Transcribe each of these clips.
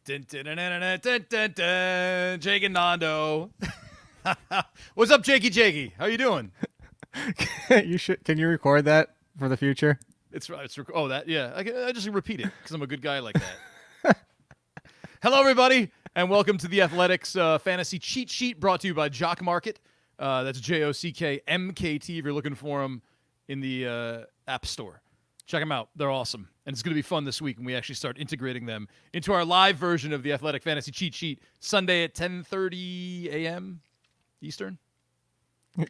Dun, dun, dun, dun, dun, dun, dun, dun. Jake and Nando. What's up, Jakey? How you doing? You should. Can you record that for the future? I just repeat it because I'm a good guy like that. Hello, everybody, and welcome to the Athletics Fantasy Cheat Sheet brought to you by Jock Market. That's JOCKMKT if you're looking for them in the App Store. Check them out. They're awesome. And it's going to be fun this week when we actually start integrating them into our live version of the Athletic Fantasy Cheat Sheet Sunday at 10:30 a.m. Eastern.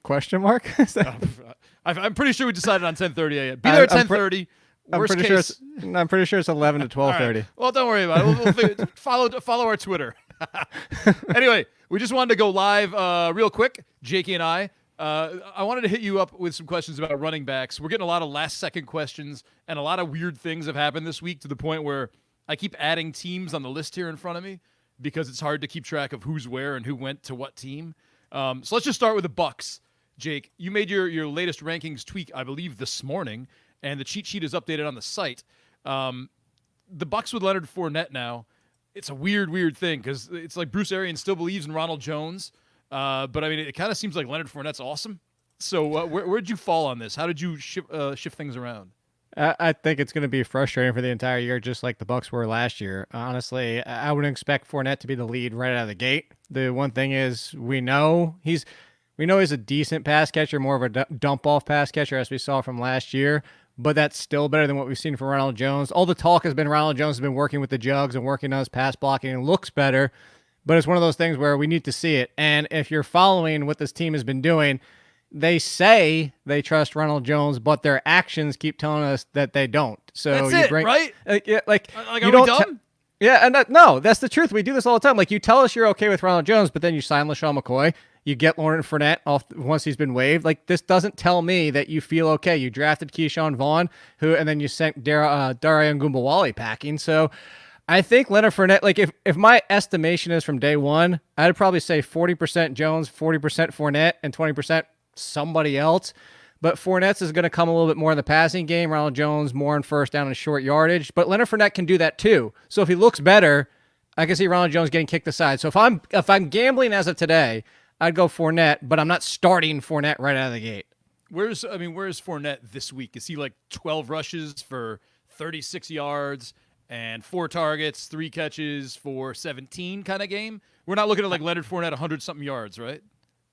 Question mark? I'm pretty sure we decided on 10:30 a.m. Be there at 10:30. I'm pretty sure it's 11 to 12:30. Right. Well, don't worry about it. We'll follow our Twitter. Anyway, we just wanted to go live real quick, Jakey and I wanted to hit you up with some questions about running backs. We're getting a lot of last-second questions, and a lot of weird things have happened this week to the point where I keep adding teams on the list here in front of me because it's hard to keep track of who's where and who went to what team. So let's just start with the Bucs. Jake, you made your latest rankings tweak, I believe, this morning, and the cheat sheet is updated on the site. The Bucs with Leonard Fournette now, it's a weird thing because it's like Bruce Arians still believes in Ronald Jones, but I mean, it kind of seems like Leonard Fournette's awesome. So where'd you fall on this? How did you shift things around? I think it's going to be frustrating for the entire year, just like the Bucs were last year. Honestly, I wouldn't expect Fournette to be the lead right out of the gate. The one thing is we know he's a decent pass catcher, more of a dump-off pass catcher, as we saw from last year. But that's still better than what we've seen from Ronald Jones. All the talk has been Ronald Jones has been working with the jugs and working on his pass blocking and looks better. But it's one of those things where we need to see it. And if you're following what this team has been doing, they say they trust Ronald Jones, but their actions keep telling us that they don't. So that's right? You are don't we dumb? Yeah, and no, that's the truth. We do this all the time. Like, you tell us you're okay with Ronald Jones, but then you sign LaShawn McCoy. You get Leonard Fournette off once he's been waived. Like, this doesn't tell me that you feel okay. You drafted Keyshawn Vaughn, and then you sent Darrel Williams packing. So I think Leonard Fournette, like, if my estimation is from day one, I'd probably say 40% Jones, 40% Fournette, and 20% somebody else. But Fournette's is going to come a little bit more in the passing game. Ronald Jones more in first down and short yardage. But Leonard Fournette can do that too. So if he looks better, I can see Ronald Jones getting kicked aside. So if I'm gambling as of today, I'd go Fournette, but I'm not starting Fournette right out of the gate. Where's Fournette this week? Is he like 12 rushes for 36 yards and 4 targets, 3 catches for 17 kind of game? We're not looking at like Leonard Fournette 100-something yards, right?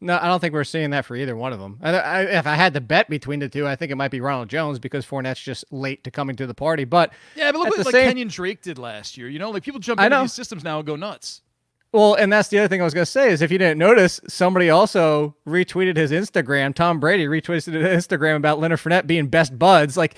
No, I don't think we're seeing that for either one of them. If I had to bet between the two, I think it might be Ronald Jones because Fournette's just late to coming to the party. But yeah, but look what Kenyon Drake did last year. You know, like people jump into these systems now and go nuts. Well, and that's the other thing I was going to say is if you didn't notice, somebody also retweeted his Instagram. Tom Brady retweeted his Instagram about Leonard Fournette being best buds. Like,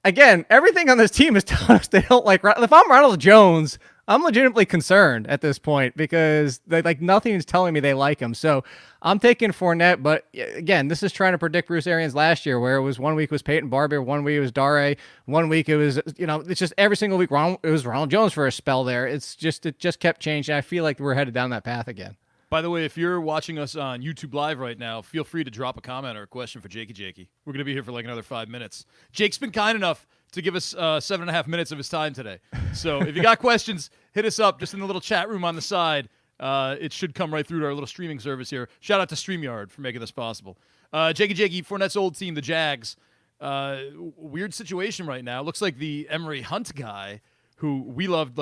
again, everything on this team is telling us they don't like. If I'm Ronald Jones, I'm legitimately concerned at this point because nothing is telling me they like him. So I'm taking Fournette, but again, this is trying to predict Bruce Arians last year, where it was 1 week was Peyton Barber, 1 week it was Darrel, 1 week it was it's just every single week it was Ronald Jones for a spell there. It just kept changing. I feel like we're headed down that path again. By the way, if you're watching us on YouTube Live right now, feel free to drop a comment or a question for Jakey. We're going to be here for like another 5 minutes. Jake's been kind enough to give us 7.5 minutes of his time today. So if you got questions, hit us up just in the little chat room on the side. It should come right through to our little streaming service here. Shout out to StreamYard for making this possible. Jakey, Fournette's old team, the Jags. Weird situation right now. Looks like the Emery Hunt guy, who we loved,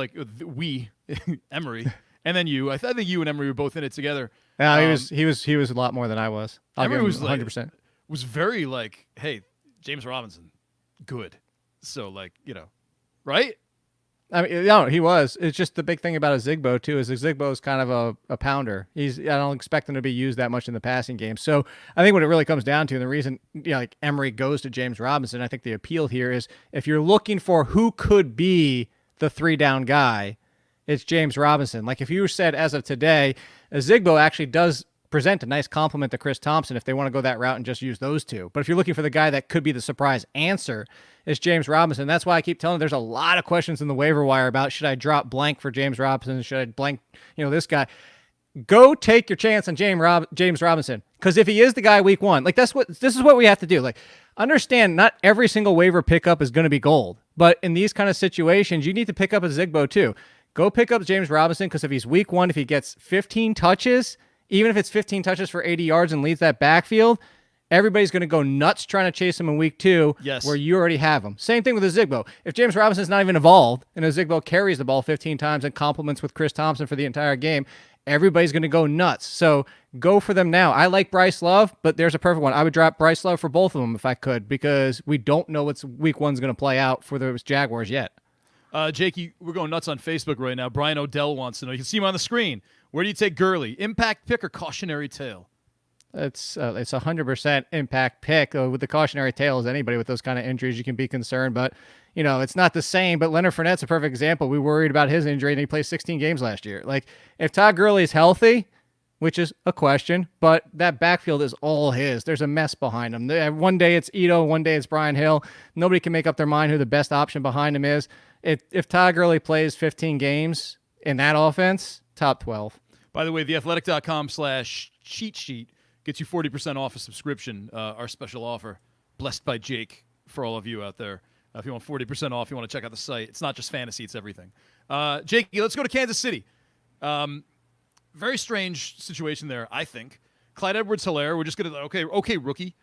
Emery, and then you. I think you and Emery were both in it together. Yeah, he was a lot more than I was. Emery was 100%. Was very hey, James Robinson, good. So right? I mean, no, he was. It's just the big thing about a Zigbo too is Zigbo is kind of a pounder. I don't expect him to be used that much in the passing game. So I think what it really comes down to, and the reason Emery goes to James Robinson, I think the appeal here is if you're looking for who could be the 3-down guy, it's James Robinson. Like if you said as of today, a Zigbo actually does present a nice compliment to Chris Thompson if they want to go that route and just use those two. But if you're looking for the guy that could be the surprise answer, it's James Robinson. That's why I keep telling you there's a lot of questions in the waiver wire about should I drop blank for James Robinson? Should I blank, this guy? Go take your chance on James Robinson. Because if he is the guy week 1, this is what we have to do. Like, understand not every single waiver pickup is going to be gold. But in these kind of situations, you need to pick up a Zigbo too. Go pick up James Robinson, because if he's week 1, if he gets 15 touches, even if it's 15 touches for 80 yards and leads that backfield, everybody's going to go nuts trying to chase him in week 2, where you already have him. Same thing with Ozigbo. If James Robinson's not even involved and Ozigbo carries the ball 15 times and complements with Chris Thompson for the entire game, everybody's going to go nuts. So go for them now. I like Bryce Love, but there's a perfect one. I would drop Bryce Love for both of them if I could, because we don't know what's week 1's going to play out for the Jaguars yet. Jakey, we're going nuts on Facebook right now. Brian Odell wants to know. You can see him on the screen. Where do you take Gurley? Impact pick or cautionary tale? It's 100% impact pick. With the cautionary tale, is anybody with those kind of injuries, you can be concerned. But, it's not the same. But Leonard Fournette's a perfect example. We worried about his injury, and he played 16 games last year. Like, if Todd Gurley is healthy, which is a question, but that backfield is all his. There's a mess behind him. One day it's Ito, one day it's Brian Hill. Nobody can make up their mind who the best option behind him is. If Todd Gurley plays 15 games in that offense, top 12. By the way, theathletic.com/cheat sheet gets you 40% off a subscription, our special offer, blessed by Jake, for all of you out there. If you want 40% off, you want to check out the site. It's not just fantasy, it's everything. Jake, let's go to Kansas City. Very strange situation there, I think. Clyde Edwards-Helaire, we're just going to, okay, rookie,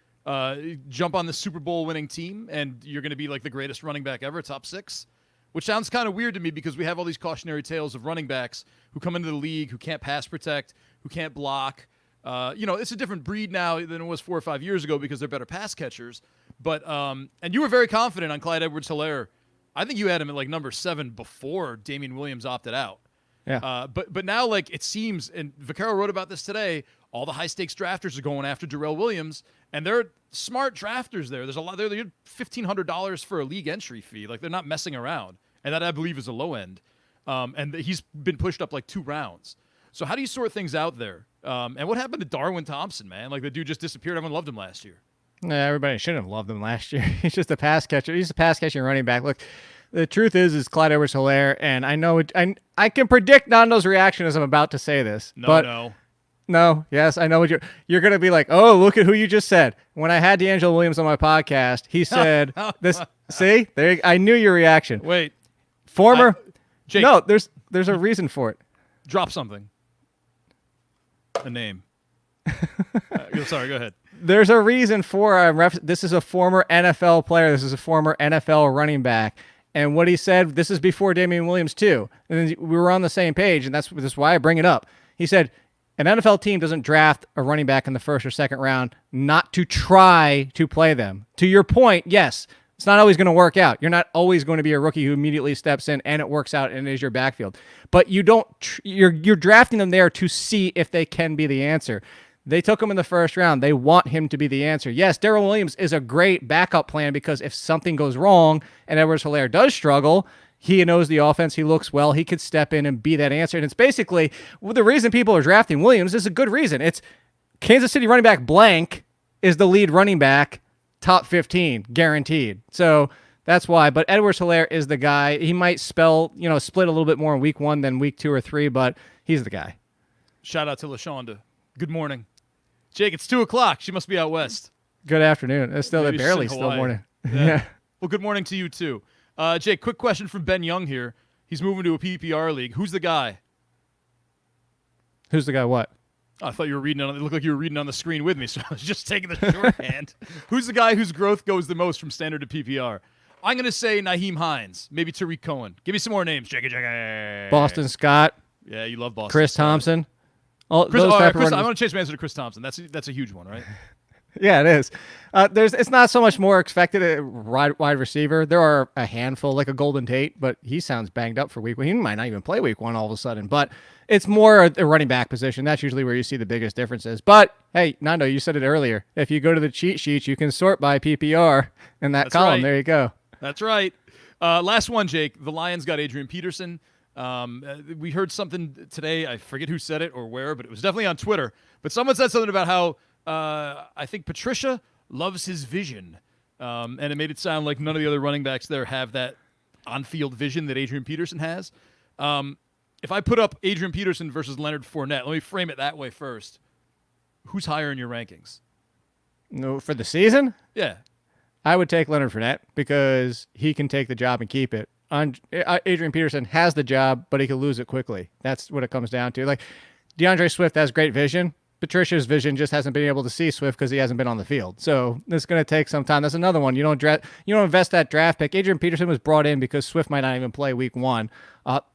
jump on the Super Bowl winning team, and you're going to be like the greatest running back ever, top 6, which sounds kind of weird to me because we have all these cautionary tales of running backs who come into the league, who can't pass protect, who can't block. It's a different breed now than it was 4 or 5 years ago because they're better pass catchers. But and you were very confident on Clyde Edwards-Helaire. I think you had him at like number 7 before Damian Williams opted out. Yeah. But now, like, it seems, and Vaccaro wrote about this today, all the high stakes drafters are going after Darrel Williams, and they're smart drafters there. There's a lot. They're $1,500 for a league entry fee. Like, they're not messing around, and that I believe is a low end. And he's been pushed up like 2 rounds. So how do you sort things out there? And what happened to Darwin Thompson, man? Like, the dude just disappeared. Everyone loved him last year. Yeah, everybody shouldn't have loved him last year. He's just a pass catcher. He's a pass catching running back. Look, the truth is Clyde Edwards-Helaire, and I know I can predict Nando's reaction as I'm about to say this. No, yes, I know what you're going to be like. Oh, look at who you just said. When I had D'Angelo Williams on my podcast, he said this. See, I knew your reaction. Wait, Jake, no, there's a reason for it. Drop something. A name. Sorry, go ahead. There's a reason for this is a former NFL player. This is a former NFL running back. And what he said, this is before Damian Williams too. And then we were on the same page, and that's why I bring it up. He said, an NFL team doesn't draft a running back in the 1st or 2nd round not to try to play them. To your point, yes, it's not always going to work out. You're not always going to be a rookie who immediately steps in and it works out and it is your backfield. But you're drafting them there to see if they can be the answer. They took him in the 1st round. They want him to be the answer. Yes, Darrel Williams is a great backup plan because if something goes wrong and Edwards-Helaire does struggle, he knows the offense. He looks well. He could step in and be that answer. And it's basically the reason people are drafting Williams is a good reason. It's Kansas City running back blank is the lead running back, top 15, guaranteed. So that's why. But Edwards-Helaire is the guy. He might split a little bit more in week 1 than week 2 or 3, but he's the guy. Shout out to LaShonda. Good morning. Jake, it's 2:00. She must be out west. Good afternoon. It's still barely still morning. Yeah. Well, good morning to you too. Jake, quick question from Ben Young here. He's moving to a PPR league. Who's the guy? Who's the guy? What? Oh, I thought you were reading it looked like you were reading on the screen with me, so I was just taking the shorthand. Who's the guy whose growth goes the most from standard to PPR? I'm going to say Naheem Hines, maybe Tariq Cohen. Give me some more names, Jake. Boston Scott. Yeah, you love Boston. Chris Scott. Thompson. I want to change my answer to Chris Thompson. That's a huge one, right? Yeah, it is. It's not so much more expected at wide receiver. There are a handful, like a Golden Tate, but he sounds banged up for week 1. He might not even play week 1 all of a sudden. But it's more a running back position. That's usually where you see the biggest differences. But hey, Nando, you said it earlier. If you go to the cheat sheets, you can sort by PPR in that column. Right. There you go. That's right. Last one, Jake. The Lions got Adrian Peterson. We heard something today. I forget who said it or where, but it was definitely on Twitter. But someone said something about how I think Patricia loves his vision, and it made it sound like none of the other running backs there have that on-field vision that Adrian Peterson has. If I put up Adrian Peterson versus Leonard Fournette, let me frame it that way first. Who's higher in your rankings? No, for the season? Yeah. I would take Leonard Fournette because he can take the job and keep it. Adrian Peterson has the job, but he could lose it quickly. That's what it comes down to. Like DeAndre Swift has great vision. Patricia's vision just hasn't been able to see Swift because he hasn't been on the field. So it's going to take some time. That's another one. You don't invest that draft pick. Adrian Peterson was brought in because Swift might not even play week 1.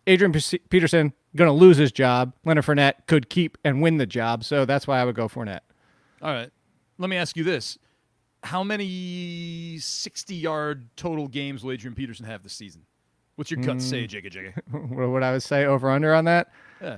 Adrian Peterson going to lose his job. Leonard Fournette could keep and win the job. So that's why I would go Fournette. All right. Let me ask you this. How many 60-yard total games will Adrian Peterson have this season? What's your gut say, Jigga? What would I would say over-under on that? Yeah.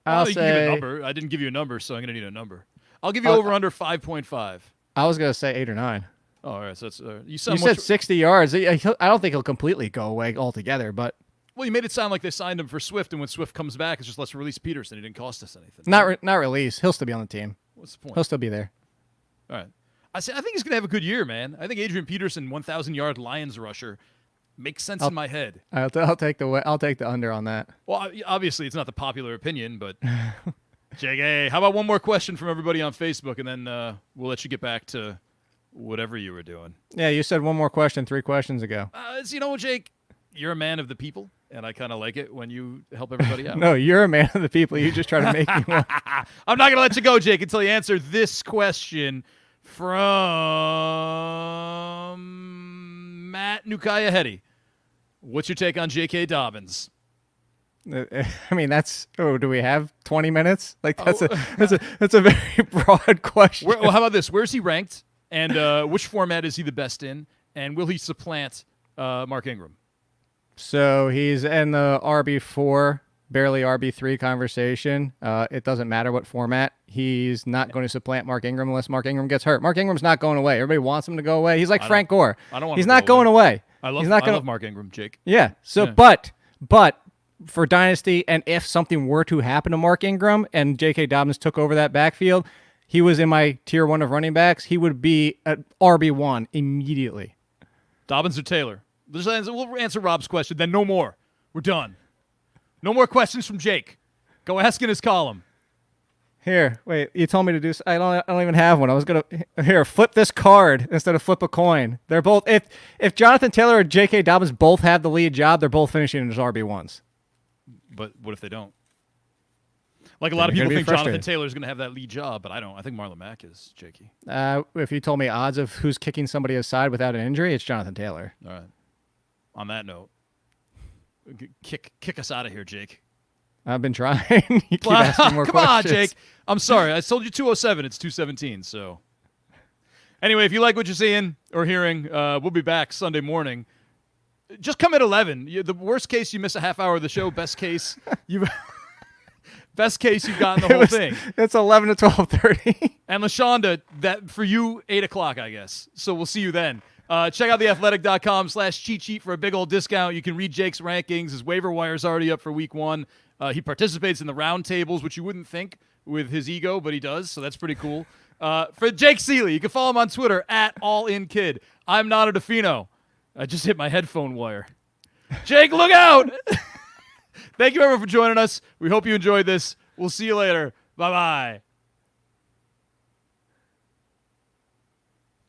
I'll you say, can give a number. I didn't give you a number, so I'm going to need a number. I'll give you over-under 5.5. I was going to say 8 or 9. Oh, all right. So that's you said 60 yards. I don't think he'll completely go away altogether, but well, you made it sound like they signed him for Swift, and when Swift comes back, it's just let's release Peterson. He didn't cost us anything. Not release. He'll still be on the team. What's the point? He'll still be there. All right. I think he's going to have a good year, man. I think Adrian Peterson, 1,000-yard Lions rusher, makes sense in my head. I'll take the under on that. Well, obviously, it's not the popular opinion, but JG, how about one more question from everybody on Facebook, and then we'll let you get back to whatever you were doing. Yeah, you said one more question 3 questions ago. You know, Jake, you're a man of the people, and I kind of like it when you help everybody out. No, you're a man of the people. You just try to make me one. I'm not going to let you go, Jake, until you answer this question from Matt Nukaya-Hetty. What's your take on J.K. Dobbins? I mean, do we have 20 minutes? Like that's a very broad question. Well, how about this? Where's he ranked? And which format is he the best in? And will he supplant Mark Ingram? So he's in the RB4, barely RB3 conversation. It doesn't matter what format. He's not going to supplant Mark Ingram unless Mark Ingram gets hurt. Mark Ingram's not going away. Everybody wants him to go away. He's like Frank Gore. He's not going away. I love Mark Ingram, Jake. Yeah. So, yeah. But for Dynasty, and if something were to happen to Mark Ingram and J.K. Dobbins took over that backfield, he was in my tier 1 of running backs. He would be at RB1 immediately. Dobbins or Taylor? We'll answer Rob's question. Then no more. We're done. No more questions from Jake. Go ask in his column. Here, wait. You told me to do. I don't even have one. I was gonna flip this card instead of flip a coin. They're both. If Jonathan Taylor or J.K. Dobbins both have the lead job, they're both finishing as RB1s. But what if they don't? Like a lot of people think Jonathan Taylor is going to have that lead job, but I don't. I think Marlon Mack is, Jakey. If you told me odds of who's kicking somebody aside without an injury, it's Jonathan Taylor. All right. On that note, kick us out of here, Jake. I've been trying. You keep asking more questions. Come on, Jake. I'm sorry. I told you 207. It's 217. So, anyway, if you like what you're seeing or hearing, we'll be back Sunday morning. Just come at 11. The worst case, you miss a half hour of the show. Best case, you've gotten the whole thing. It's 11 to 12:30. And LaShonda, that for you, 8 o'clock, I guess. So we'll see you then. Check out theathletic.com/cheat sheet for a big old discount. You can read Jake's rankings. His waiver wire's already up for week 1. He participates in the round tables, which you wouldn't think with his ego, but he does, so that's pretty cool. For Jake Ciely, you can follow him on Twitter @AllInKid. I'm not a Defino. I just hit my headphone wire. Jake, look out! Thank you, everyone, for joining us. We hope you enjoyed this. We'll see you later. Bye-bye.